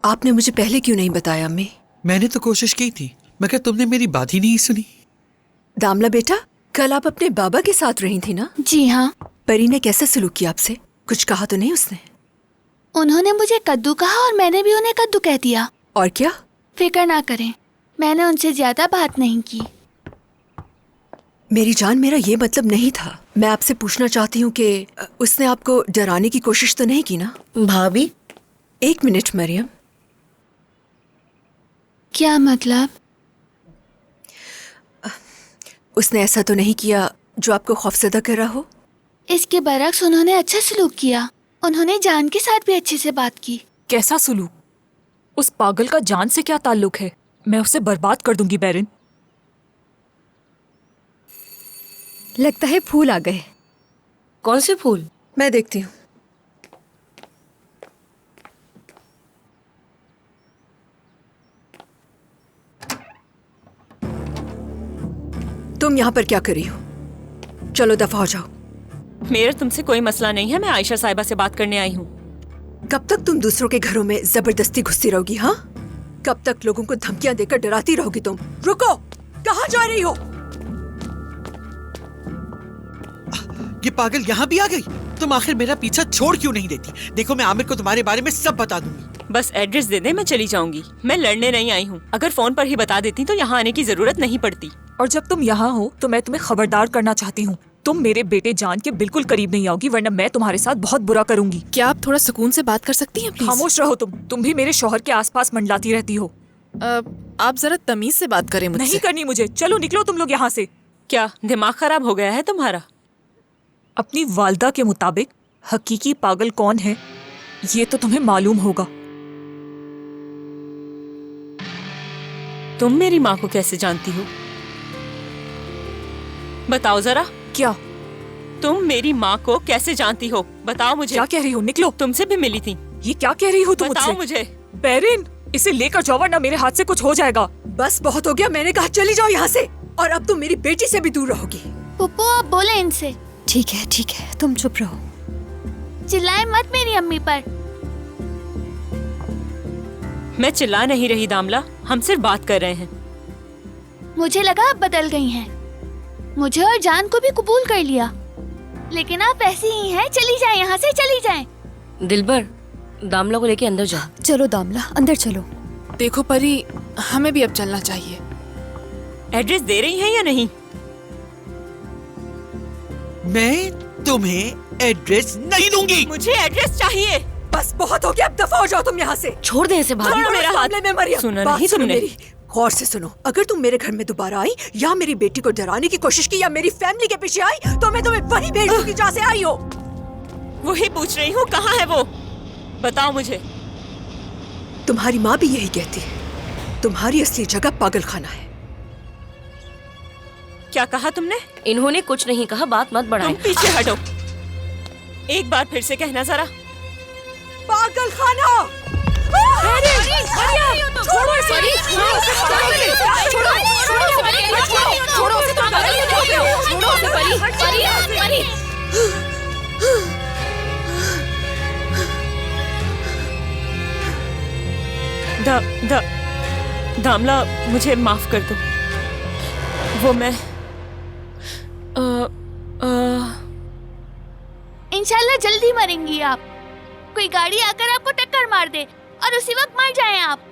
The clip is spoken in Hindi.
आपने मुझे पहले क्यों नहीं बताया अम्मी? मैंने तो कोशिश की थी मगर तुमने मेरी बात ही नहीं सुनी। दामला बेटा, कल आप अपने बाबा के साथ रही थी ना? जी हाँ। परी ने कैसा सलूक किया आपसे? कुछ कहा तो नहीं उसने? उन्होंने मुझे कद्दू कहा और मैंने भी उन्हें कद्दू कह दिया। और क्या? फिक्र ना करें, मैंने उनसे ज्यादा बात नहीं की। मेरी जान, मेरा ये मतलब नहीं था। मैं आपसे पूछना चाहती हूँ कि उसने आपको डराने की कोशिश तो नहीं की ना? भाभी, एक मिनट मरियम। क्या मतलब? उसने ऐसा तो नहीं किया जो आपको खौफजदा कर रहा हो? इसके बरक्स उन्होंने अच्छा सलूक किया। उन्होंने जान के साथ भी अच्छे से बात की। कैसा सुलूक? उस पागल का जान से क्या ताल्लुक है? मैं उसे बर्बाद कर दूंगी बैरिन। लगता है फूल आ गए। कौन से फूल? मैं देखती हूँ। तुम यहाँ पर क्या कर रही हो? चलो दफा हो जाओ। मेरा तुमसे कोई मसला नहीं है, मैं आयशा साहिबा से बात करने आई हूँ। कब तक तुम दूसरों के घरों में जबरदस्ती घुसती रहोगी? हाँ, कब तक लोगों को धमकियां देकर डराती रहोगी तुम? रुको, कहाँ जा रही हो? ये पागल यहाँ भी आ गई। तुम आखिर मेरा पीछा छोड़ क्यों नहीं देती? देखो, मैं आमिर को तुम्हारे बारे में सब बता दूंगी। बस एड्रेस दे दे, मैं चली जाऊंगी। मैं लड़ने नहीं आई हूँ। अगर फोन पर ही बता देती तो यहाँ आने की जरूरत नहीं पड़ती। और जब तुम यहाँ हो तो मैं तुम्हें खबरदार करना चाहती हूँ, तुम मेरे बेटे जान के बिल्कुल करीब नहीं आओगी, वरना मैं तुम्हारे साथ बहुत बुरा करूंगी। क्या आप थोड़ा सुकून से बात कर सकती हैं प्लीज? खामोश रहो तुम भी मेरे शौहर के आसपास मंडलाती रहती हो। आप जरा तमीज से बात करें मुझसे। नहीं करनी मुझे। चलो निकलो तुम लोग यहाँ से। क्या दिमाग खराब हो गया है तुम्हारा? अपनी वालदा के मुताबिक हकीकी पागल कौन है ये तो तुम्हें मालूम होगा। तुम मेरी माँ को कैसे जानती हो? बताओ जरा। क्या? तुम मेरी माँ को कैसे जानती हो? बताओ मुझे। क्या कह रही हो? निकलो। तुमसे भी मिली थी। ये क्या कह रही हो तुम बताओ मुझसे? मुझे। बैरिन, इसे लेकर जाओ वरना मेरे हाथ से कुछ हो जाएगा। बस बहुत हो गया, मैंने कहा चली जाओ यहाँ से। और अब तुम मेरी बेटी से भी दूर रहोगी। पुप्पो, आप बोले इनसे। ठीक है, तुम चुप रहो। चिल्लाए मत मेरी अम्मी पर। मैं चिल्ला नहीं रही दामला, हम सिर्फ बात कर रहे हैं। मुझे लगा आप बदल गई हैं। मुझे और जान को भी कबूल कर लिया, लेकिन आप ऐसी ही हैं। चली जाएं यहाँ से, चली जाएं। दिलबर, दामला को लेके अंदर जा। चलो दामला, अंदर चलो। देखो परी, हमें भी अब चलना चाहिए। एड्रेस दे रही हैं या नहीं? मैं तुम्हें एड्रेस नहीं दूंगी। मुझे एड्रेस चाहिए। बस बहुत हो गया, अब दफा हो जाओ तुम यहाँ से। छोड़ दे इसे भाभी। छोड़ो मेरा हाथ। मामले में मरियम, सुना बात नहीं सुनो तुमने? मेरी। गौर से सुनो, अगर तुम मेरे घर में दोबारा आई या मेरी बेटी को डराने की कोशिश की या मेरी फैमिली के पीछे आई तो मैं तुम्हें वहीं भेज दूंगी जहाँ से आई हो। वही पूछ रही हूँ, कहाँ है वो? बताओ मुझे। तुम्हारी माँ भी यही कहती है, तुम्हारी असली जगह पागल खाना है। क्या कहा तुमने? इन्होंने कुछ नहीं कहा, बात मत बढ़ाएं। तुम पीछे हटो। एक बार फिर से कहना जरा। पागल खाना। दामला, मुझे माफ कर दो। वो मैं इंशाल्लाह जल्दी मरेंगी आप। कोई गाड़ी आकर आपको टक्कर मार दे और उसी वक्त मर जाएं आप।